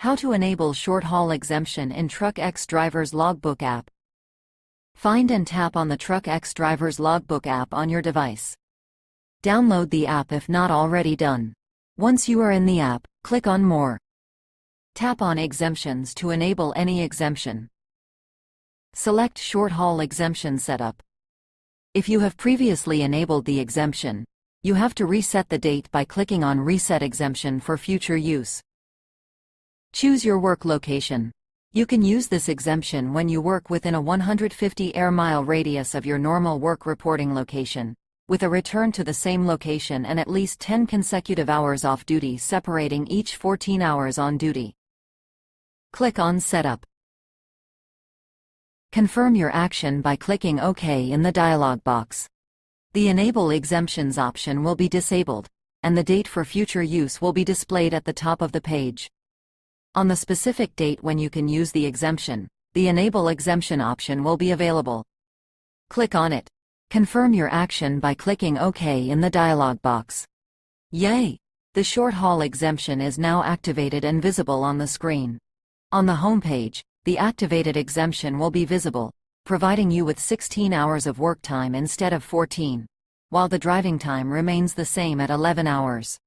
How to enable short-haul exemption in TruckX Driver's Logbook app. Find and tap on the TruckX Driver's Logbook app on your device. Download the app if not already done. Once you are in the app, click on More. Tap on Exemptions to enable any exemption. Select Short-Haul Exemption Setup. If you have previously enabled the exemption, you have to reset the date by clicking on Reset Exemption for future use. Choose your work location. You can use this exemption when you work within a 150 air-mile radius of your normal work reporting location, with a return to the same location and at least 10 consecutive hours off duty separating each 14 hours on duty. Click on Setup. Confirm your action by clicking OK in the dialog box. The Enable Exemptions option will be disabled, and the date for future use will be displayed at the top of the page. On the specific date when you can use the exemption, the Enable Exemption option will be available. Click on it. Confirm your action by clicking OK in the dialog box. Yay! The short-haul exemption is now activated and visible on the screen. On the home page, the activated exemption will be visible, providing you with 16 hours of work time instead of 14, while the driving time remains the same at 11 hours.